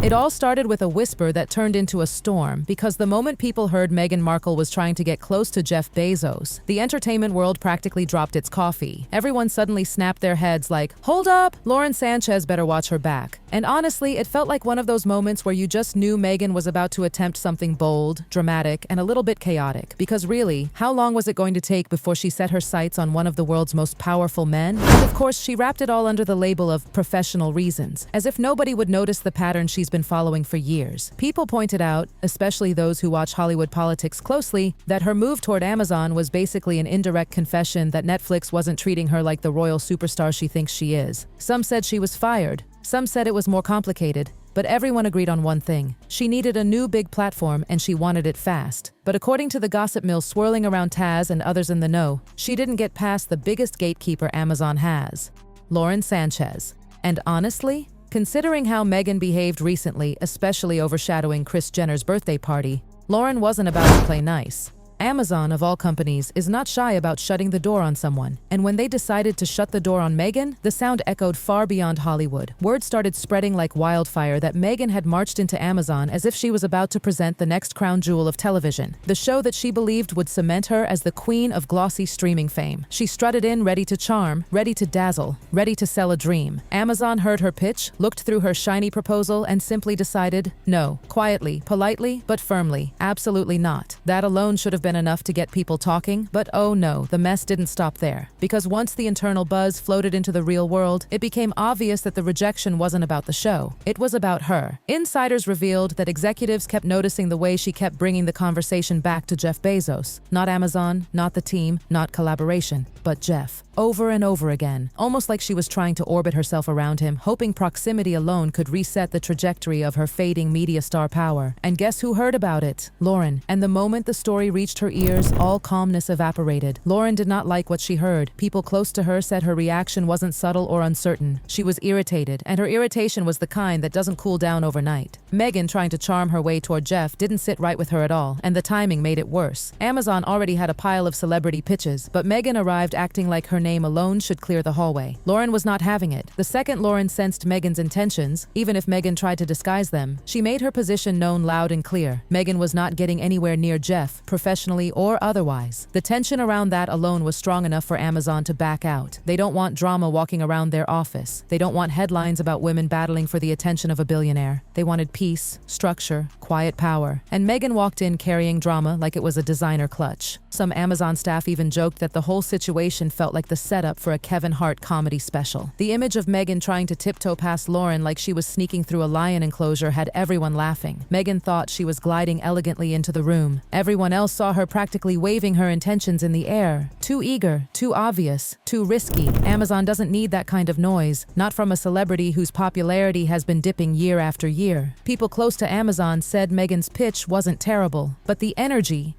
It all started with a whisper that turned into a storm because the moment people heard Meghan Markle was trying to get close to Jeff Bezos, the entertainment world practically dropped its coffee. Everyone suddenly snapped their heads like, "Hold up! Sanchez better watch her back." And honestly, it felt like one of those moments where you just knew Meghan was about to attempt something bold, dramatic, and a little bit chaotic. Because really, how long was it going to take before she set her sights on one of the world's most powerful men? And of course, she wrapped it all under the label of professional reasons, as if nobody would notice the pattern she's been following for years. People pointed out, especially those who watch Hollywood politics closely, that her move toward Amazon was basically an indirect confession that Netflix wasn't treating her like the royal superstar she thinks she is. Some said she was fired, some said it was more complicated, but everyone agreed on one thing. She needed a new big platform and she wanted it fast. But according to the gossip mill swirling around Taz and others in the know, she didn't get past the biggest gatekeeper Amazon has, Sanchez. And honestly, considering how Meghan behaved recently, especially overshadowing Kris Jenner's birthday party, Lauren wasn't about to play nice. Amazon, of all companies, is not shy about shutting the door on someone. And when they decided to shut the door on Meghan, the sound echoed far beyond Hollywood. Word started spreading like wildfire that Meghan had marched into Amazon as if she was about to present the next crown jewel of television, the show that she believed would cement her as the queen of glossy streaming fame. She strutted in ready to charm, ready to dazzle, ready to sell a dream. Amazon heard her pitch, looked through her shiny proposal, and simply decided, no, quietly, politely, but firmly, absolutely not. That alone should have been enough to get people talking, but oh no, the mess didn't stop there. Because once the internal buzz floated into the real world, it became obvious that the rejection wasn't about the show. It was about her. Insiders revealed that executives kept noticing the way she kept bringing the conversation back to Jeff Bezos. Not Amazon, not the team, not collaboration, but Jeff. Over and over again, almost like she was trying to orbit herself around him, hoping proximity alone could reset the trajectory of her fading media star power. And guess who heard about it? Lauren. And the moment the story reached her ears, all calmness evaporated. Lauren did not like what she heard. People close to her said her reaction wasn't subtle or uncertain. She was irritated, and her irritation was the kind that doesn't cool down overnight. Meghan, trying to charm her way toward Jeff, didn't sit right with her at all, and the timing made it worse. Amazon already had a pile of celebrity pitches, but Meghan arrived acting like her name alone should clear the hallway. Lauren was not having it. The second Lauren sensed Meghan's intentions, even if Meghan tried to disguise them, she made her position known loud and clear. Meghan was not getting anywhere near Jeff, professionally or otherwise. The tension around that alone was strong enough for Amazon to back out. They don't want drama walking around their office. They don't want headlines about women battling for the attention of a billionaire. They wanted peace, structure, quiet power. And Meghan walked in carrying drama like it was a designer clutch. Some Amazon staff even joked that the whole situation felt like the setup for a Kevin Hart comedy special. The image of Meghan trying to tiptoe past Lauren like she was sneaking through a lion enclosure had everyone laughing. Meghan thought she was gliding elegantly into the room. Everyone else saw her practically waving her intentions in the air. Too eager, too obvious, too risky. Amazon doesn't need that kind of noise, not from a celebrity whose popularity has been dipping year after year. People close to Amazon said Meghan's pitch wasn't terrible, but the energy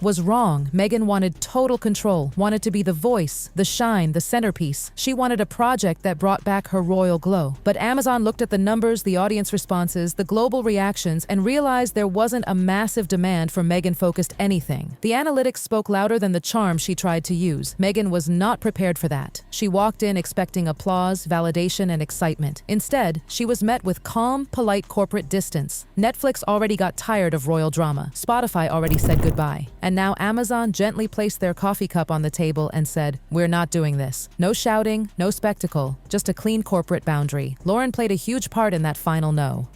was wrong. Meghan wanted total control, wanted to be the voice, the shine, the centerpiece. She wanted a project that brought back her royal glow. But Amazon looked at the numbers, the audience responses, the global reactions, and realized there wasn't a massive demand for Meghan-focused anything. The analytics spoke louder than the charm she tried to use. Meghan was not prepared for that. She walked in expecting applause, validation, and excitement. Instead, she was met with calm, polite corporate distance. Netflix already got tired of royal drama. Spotify already said goodbye. And now Amazon gently placed their coffee cup on the table and said, "We're not doing this." No shouting, no spectacle, just a clean corporate boundary. Lauren played a huge part in that final no.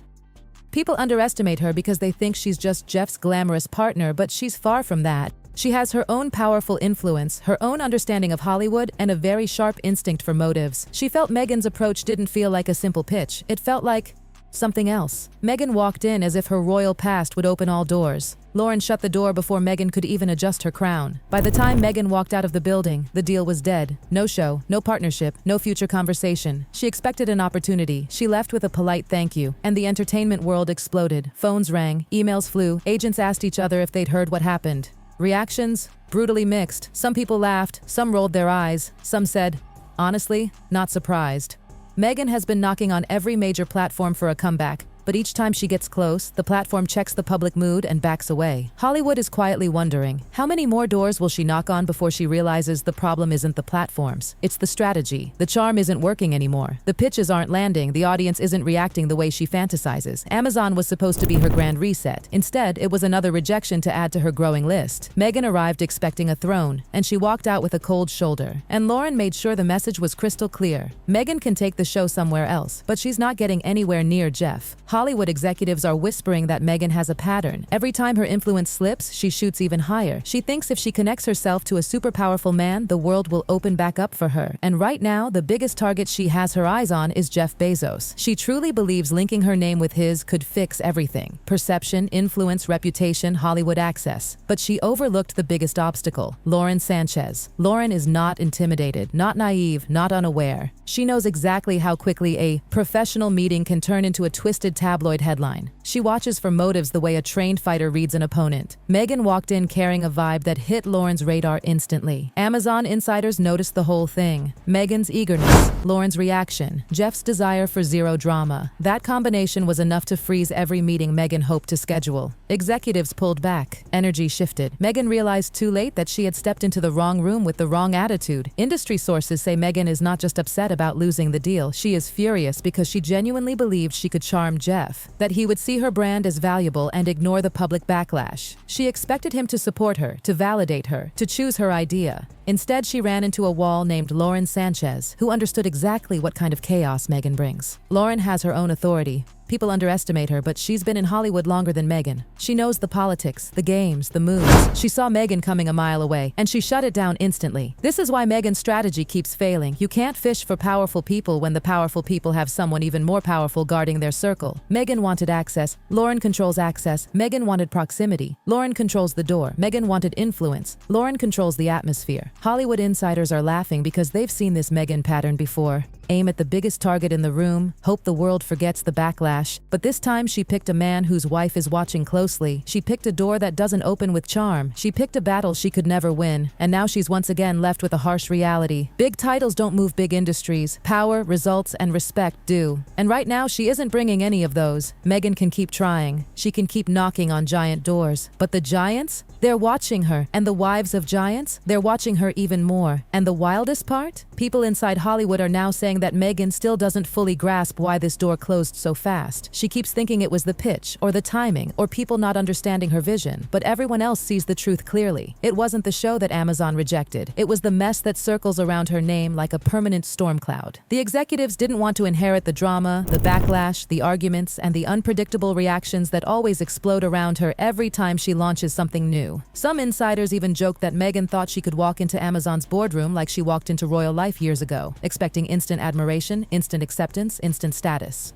People underestimate her because they think she's just Jeff's glamorous partner, but she's far from that. She has her own powerful influence, her own understanding of Hollywood, and a very sharp instinct for motives. She felt Meghan's approach didn't feel like a simple pitch. It felt like something else. Meghan walked in as if her royal past would open all doors. Lauren shut the door before Meghan could even adjust her crown. By the time Meghan walked out of the building, the deal was dead. No show, no partnership, no future conversation. She expected an opportunity. She left with a polite thank you, and the entertainment world exploded. Phones rang, emails flew, agents asked each other if they'd heard what happened. Reactions? Brutally mixed. Some people laughed, some rolled their eyes, some said, honestly, not surprised. Meghan has been knocking on every major platform for a comeback, but each time she gets close, the platform checks the public mood and backs away. Hollywood is quietly wondering, how many more doors will she knock on before she realizes the problem isn't the platforms, it's the strategy. The charm isn't working anymore. The pitches aren't landing, the audience isn't reacting the way she fantasizes. Amazon was supposed to be her grand reset. Instead, it was another rejection to add to her growing list. Meghan arrived expecting a throne, and she walked out with a cold shoulder. And Lauren made sure the message was crystal clear. Meghan can take the show somewhere else, but she's not getting anywhere near Jeff. Hollywood executives are whispering that Meghan has a pattern. Every time her influence slips, she shoots even higher. She thinks if she connects herself to a super powerful man, the world will open back up for her. And right now, the biggest target she has her eyes on is Jeff Bezos. She truly believes linking her name with his could fix everything. Perception, influence, reputation, Hollywood access. But she overlooked the biggest obstacle, Lauren Sanchez. Lauren is not intimidated, not naive, not unaware. She knows exactly how quickly a professional meeting can turn into a twisted tabloid headline. She watches for motives the way a trained fighter reads an opponent. Meghan walked in carrying a vibe that hit Lauren's radar instantly. Amazon insiders noticed the whole thing. Meghan's eagerness, Lauren's reaction, Jeff's desire for zero drama. That combination was enough to freeze every meeting Meghan hoped to schedule. Executives pulled back. Energy shifted. Meghan realized too late that she had stepped into the wrong room with the wrong attitude. Industry sources say Meghan is not just upset about losing the deal. She is furious because she genuinely believed she could charm Jeff, that he would see her brand as valuable and ignore the public backlash. She expected him to support her, to validate her, to choose her idea. Instead, she ran into a wall named Lauren Sanchez, who understood exactly what kind of chaos Meghan brings. Lauren has her own authority. People underestimate her, but she's been in Hollywood longer than Meghan. She knows the politics, the games, the moves. She saw Meghan coming a mile away, and she shut it down instantly. This is why Meghan's strategy keeps failing. You can't fish for powerful people when the powerful people have someone even more powerful guarding their circle. Meghan wanted access. Lauren controls access. Meghan wanted proximity. Lauren controls the door. Meghan wanted influence. Lauren controls the atmosphere. Hollywood insiders are laughing because they've seen this Meghan pattern before. Aim at the biggest target in the room, hope the world forgets the backlash. But this time she picked a man whose wife is watching closely. She picked a door that doesn't open with charm. She picked a battle she could never win. And now she's once again left with a harsh reality. Big titles don't move big industries. Power, results, and respect do. And right now she isn't bringing any of those. Meghan can keep trying. She can keep knocking on giant doors. But the giants? They're watching her. And the wives of giants? They're watching her even more. And the wildest part? People inside Hollywood are now saying that Meghan still doesn't fully grasp why this door closed so fast. She keeps thinking it was the pitch, or the timing, or people not understanding her vision. But everyone else sees the truth clearly. It wasn't the show that Amazon rejected. It was the mess that circles around her name like a permanent storm cloud. The executives didn't want to inherit the drama, the backlash, the arguments, and the unpredictable reactions that always explode around her every time she launches something new. Some insiders even joked that Meghan thought she could walk into Amazon's boardroom like she walked into royal life years ago, expecting instant admiration, instant acceptance, instant status.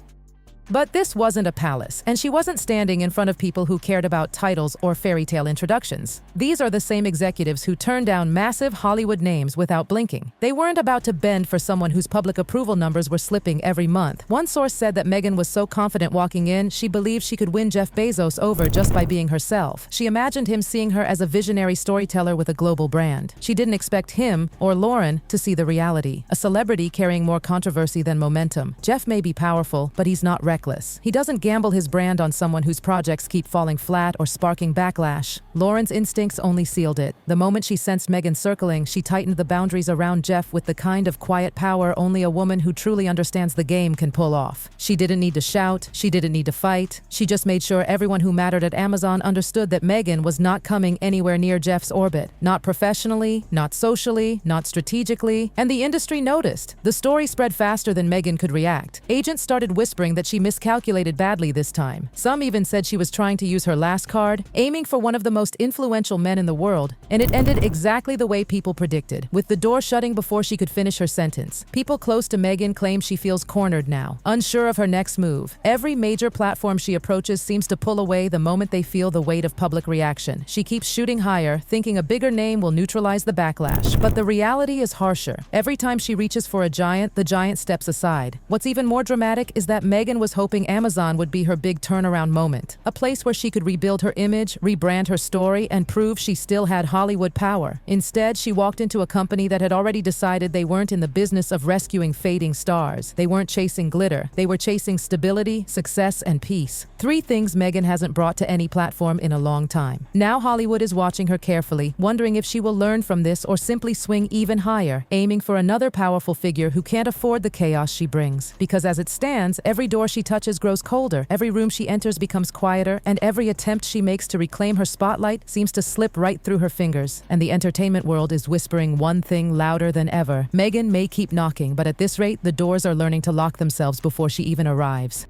But this wasn't a palace, and she wasn't standing in front of people who cared about titles or fairy tale introductions. These are the same executives who turned down massive Hollywood names without blinking. They weren't about to bend for someone whose public approval numbers were slipping every month. One source said that Meghan was so confident walking in, she believed she could win Jeff Bezos over just by being herself. She imagined him seeing her as a visionary storyteller with a global brand. She didn't expect him, or Lauren, to see the reality. A celebrity carrying more controversy than momentum. Jeff may be powerful, but he's not reckless. He doesn't gamble his brand on someone whose projects keep falling flat or sparking backlash. Lauren's instincts only sealed it. The moment she sensed Meghan circling, she tightened the boundaries around Jeff with the kind of quiet power only a woman who truly understands the game can pull off. She didn't need to shout. She didn't need to fight. She just made sure everyone who mattered at Amazon understood that Meghan was not coming anywhere near Jeff's orbit. Not professionally, not socially, not strategically. And the industry noticed. The story spread faster than Meghan could react. Agents started whispering that she miscalculated badly this time. Some even said she was trying to use her last card, aiming for one of the most influential men in the world, and it ended exactly the way people predicted, with the door shutting before she could finish her sentence. People close to Meghan claim she feels cornered now, unsure of her next move. Every major platform she approaches seems to pull away the moment they feel the weight of public reaction. She keeps shooting higher, thinking a bigger name will neutralize the backlash. But the reality is harsher. Every time she reaches for a giant, the giant steps aside. What's even more dramatic is that Meghan was was hoping Amazon would be her big turnaround moment, a place where she could rebuild her image, rebrand her story, and prove she still had Hollywood power. Instead, she walked into a company that had already decided they weren't in the business of rescuing fading stars. They weren't chasing glitter. They were chasing stability, success, and peace. Three things Meghan hasn't brought to any platform in a long time. Now Hollywood is watching her carefully, wondering if she will learn from this or simply swing even higher, aiming for another powerful figure who can't afford the chaos she brings. Because as it stands, every door she touches grows colder, every room she enters becomes quieter, and every attempt she makes to reclaim her spotlight seems to slip right through her fingers. And the entertainment world is whispering one thing louder than ever. Meghan may keep knocking, but at this rate, the doors are learning to lock themselves before she even arrives.